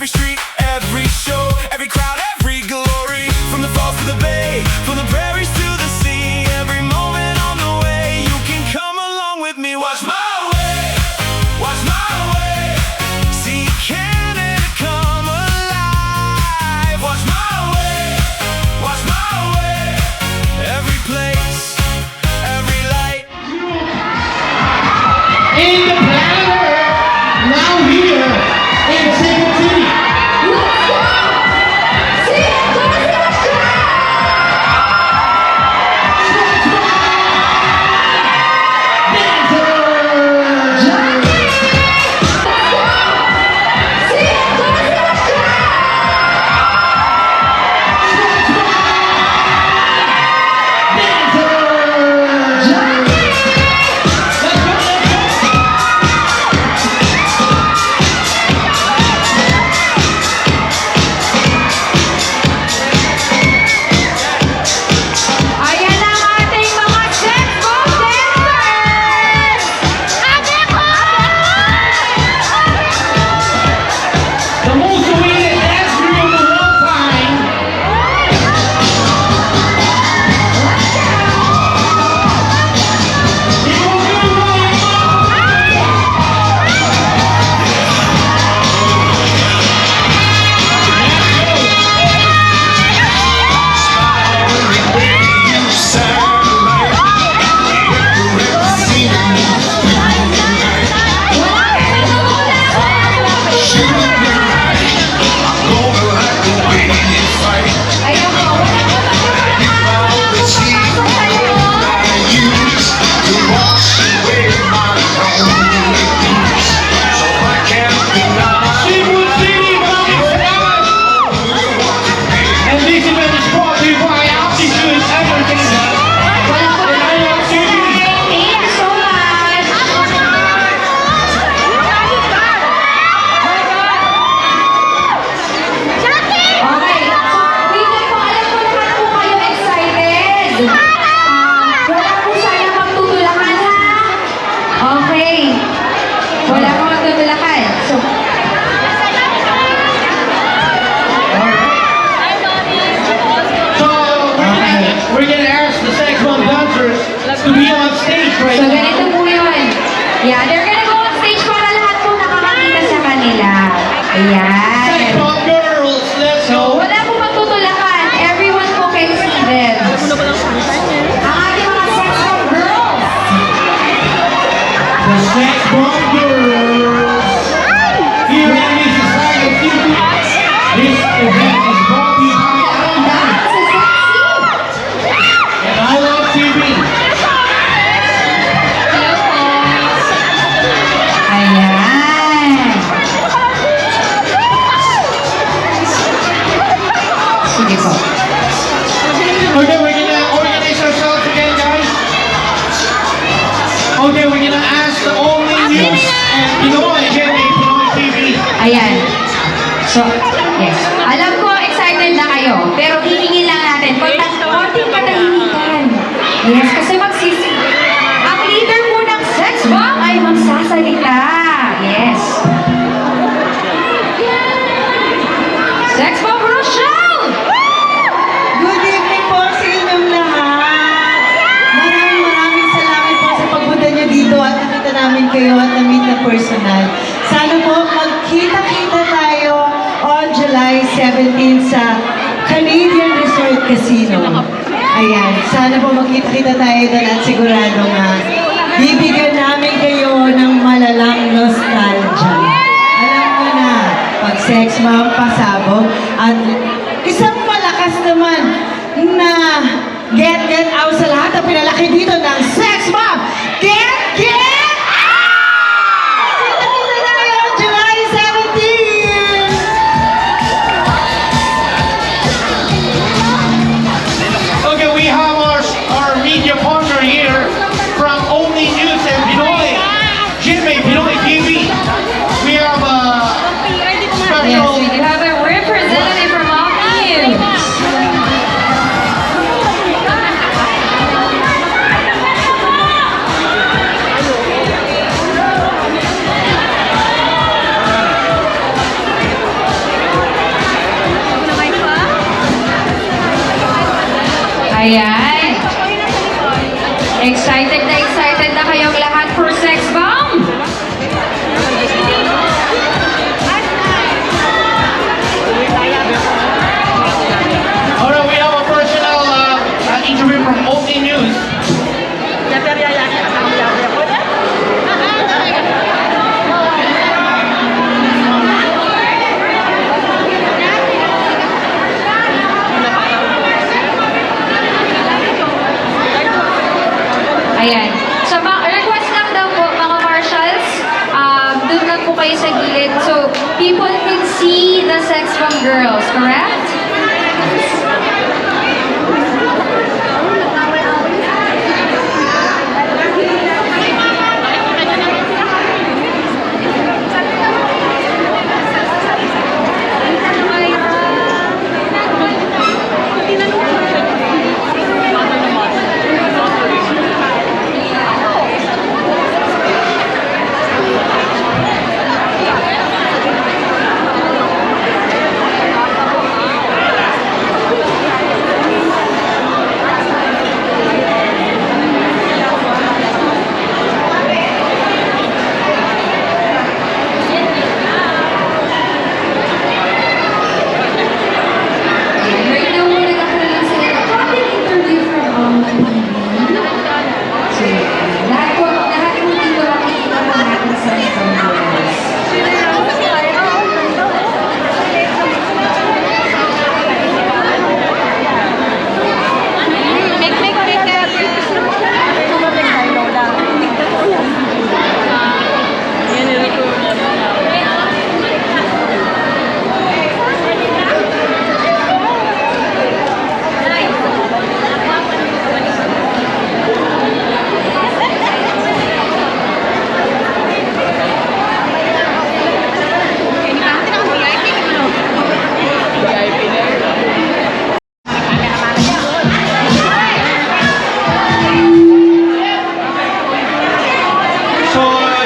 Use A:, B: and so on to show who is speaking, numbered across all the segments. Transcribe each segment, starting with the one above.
A: every street, every show, every crowd, every glory. From the falls to the bay, from the prairies to the sea. Every moment on the way, you can come along with me. Watch my way, watch my way. See Canada come alive. Watch my way, watch my way. Every place, every light.
B: In the planet Earth, now here in Second City.
C: Let's go! See you, ayan ang ating mga sex bomb dancers!
B: The most awaited dance group of all time. It will be
C: Ayan po,
B: Cebu City, and this event is brought to you by Altitude Entertainment. And I love TV.
C: thank you so much! Okay, so Peter po, alam ko naman po kayo excited. Wala po sana magtutulakan ha? Okay. Wala po magtutulakan. So,
B: So we're gonna ask the sex bomb dancers to be on stage right
C: so
B: now.
C: ganito po yun. Yeah, they're gonna go on stage para lahat po nakakakita sa kanila.
B: Sex
C: Ayan.
B: bomb girls, let's
C: So,
B: go.
C: wala po magtutulakan. Everyone po can see them. Ang ating mga sex bomb girls.
B: The sex bomb girls. Here in Mississauga City. This event is brought to you by Altitude
C: That's so sexy.
B: and I Love TV.
C: Hello po. Ayan. Sige po.
B: Okay, we're gonna organize ourselves again, guys. Okay, we're gonna ask the only news and Pinoy TV.
C: Ayan. So, yes. Alam ko, excited na kayo. Pero hihingin lang natin. Konting katahimikan. Yes, kasi ang leader po ng sex bomb ay magsasalita. Yes. Sex bomb Rochelle!
D: Good evening po sa inyong lahat. Maraming salamat po sa pagpunta niyo dito at nakita namin kayo at na-meet na personal. Sana po magkita-kita tayo on July 17 sa Canadian Resort Casino. Ayan, sana po magkita-kita tayo doon at sigurado nga bibigyan namin kayo ng malalang nostalgia. Alam mo na, pag sex bomb, pasabog, at isang malakas naman na get out sa lahat na pinalaki dito ng sex bomb. Get out! Kita-kita tayo on July 17!
B: Okay, we have our media partner here from Only News and Pinoy. Jimmy, Pinoy TV. We have a
C: Yes,
B: special.
C: we do have a representative from Omni News. Bomb Girls, correct? Right now, muna nagkakaroon sila ng public interview from So, lahat po dito makikita po natin sa Bomb Girls.
B: So,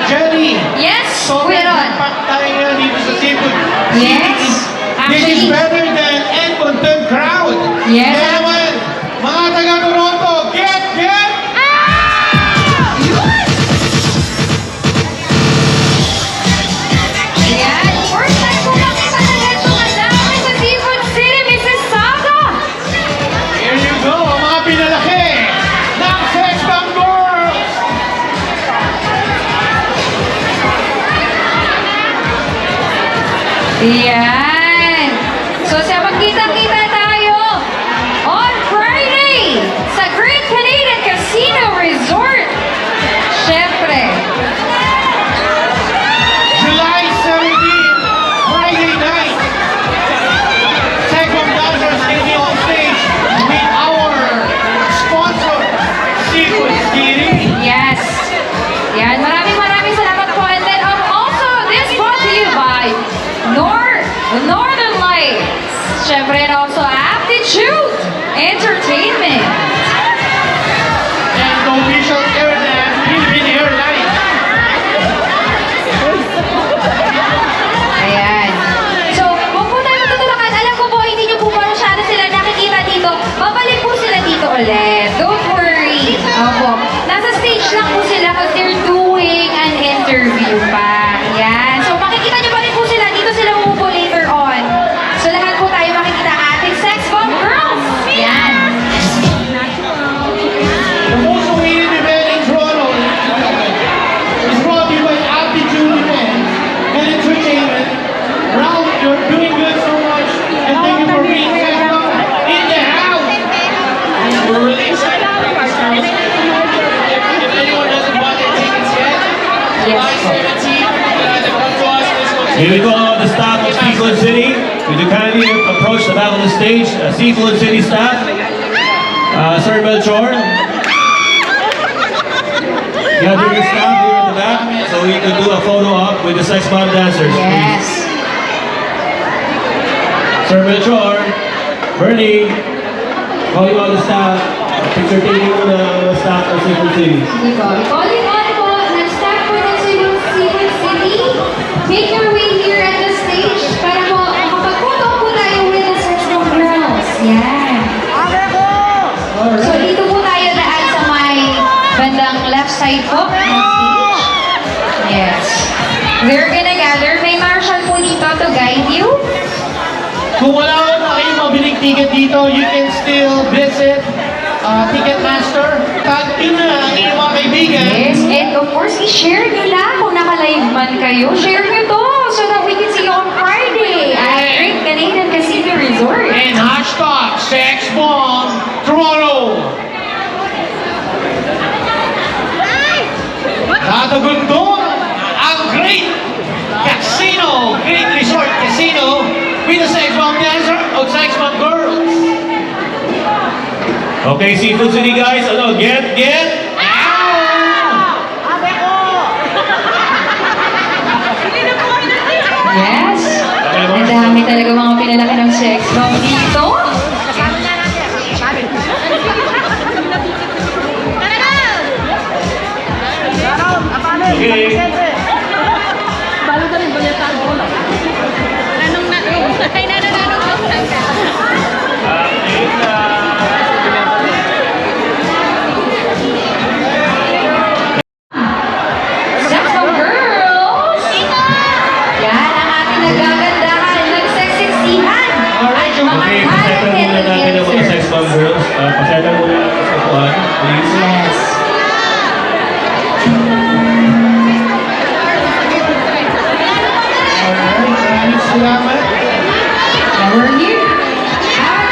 B: Jenny,
C: Yes,
B: so
C: Kuya Ron.
B: pack tayo ngayon dito sa Seafood.
C: Yes,
B: This is
C: actually,
B: better than Edmonton crowd.
C: Yes.
B: Kaya naman, mga taga-Toronto, get!
C: ayan, first time ko makita na ganito kadami sa Seafood City, Mississauga.
B: Here you go, ang mga pinalaki ng Sex Bomb Girls!
C: Ayan. So, sa magkita-kita tayo on Friday sa Great Canadian Casino Resort. Siyempre,
B: July 17, Friday night. Sex Bomb Dancers will be on stage with our sponsor, Seafood City.
C: yes. Yan, maraming salamat po. And then, also, this brought to you by Northern Lights. Siyempre, and also Aptitude Entertainment.
B: And the official airline, Philippine Airlines.
C: Ayan. So, huwag po tayo matutulakan. Alam ko po, hindi niyo po masyado sila nakikita dito. Babalik po sila dito ulit. Don't worry. Opo. Nasa stage lang po sila because they're doing an interview pa. Ayan. So, makikita niyo pa rin po sila. Dito sila umupo later on. So, lahat po tayo makikita ating Sex Bomb Girls. Ayan.
B: The most awaited event in Toronto is brought to you by Altitude Event and Entertainment. Ralph, you're doing good so much, and thank you for being welcome in the house. We're really excited about this house. If anyone doesn't buy their tickets yet, July 17th, come to us. Let's go.
E: Here we go, the staff of Seafood City. Would you kindly approach the back of the stage, Seafood City staff. Sir Melchor. Gather the staff here in the back so we can do a photo op with the Sex Bomb dancers.
C: Yes.
E: Sir Melchor, Bernie, call you all the staff. Picture taking with the staff of Seafood City.
C: Sige po. Calling on po ng staff po ng Seafood City. Make your way here at the stage para po makapag-photo po tayo with the Sex Bomb Girls. Yan. So dito po tayo daan sa may bandang left side po ng stage. Yes. We're gonna gather. May marshal po dito to guide you.
B: Kung wala na kayong mabiling ticket dito, you can still visit Ticketmaster. Tag in na ang inyong mga kaibigan.
C: Yes, and of course, i-share nyo na kung naka-live man kayo. Share nyo to so that we can see you on Friday at Great Canadian Casino Resort.
B: And hashtag SexBomb Toronto. Tatagundong ang Great Casino, Great Resort Casino with the Sex
E: Okay, Seafood City guys, ano, get!
C: Yes. Ang dami talaga mga pinalaki ng sex bomb dito.
E: Okay.
C: Sex bomb girls! Yan ang ating nagagandahan, nagseseksihan. At mga
E: Okay, pasettle muna natin ang mga sex bomb girls. Pasettle muna natin sa kuhan, please.
C: Yes.
B: Maraming salamat.
C: Now we're here at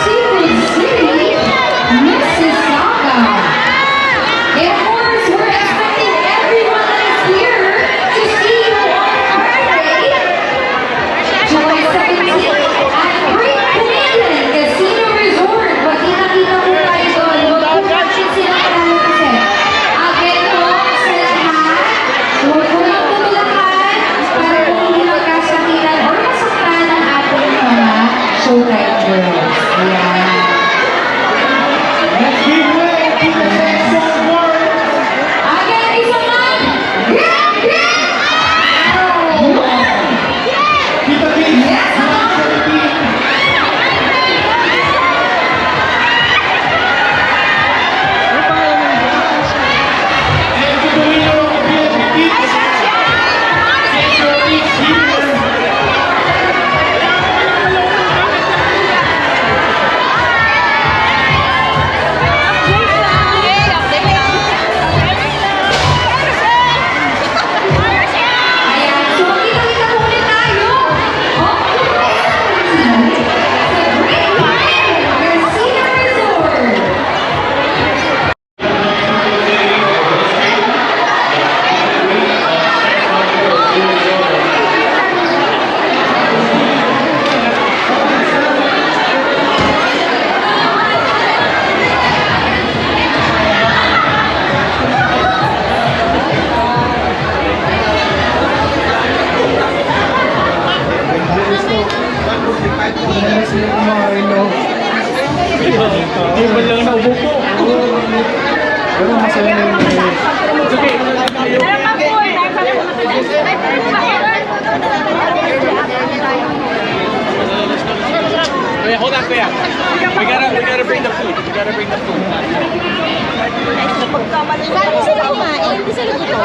C: Seafood City, Mississauga. And of course, we're expecting everyone that is here to see you on Friday, July 17th at Great Canadian Casino Resort. Magkita-kita po tayo doon. Huwag po natin sila kalala kasi. Again po sa lahat, huwag po lang tutulakan para po hindi magkasakitan or masaktan ang ating mga showtime girls. Ayan.
B: Let's give way to the sex bomb world.
C: Again, isa man!
B: Kita Pete, salamat sa repeat. And to the winner of the PSP Kids, get your picks here.
C: Ayan, so magkita-kita po ulit tayo. Sa Great Canadian Casino Resort.
F: Kuya, hold on, Kuya. We gotta bring the food. We gotta bring the food.
G: Paano sila kumain? Hindi sila gutom.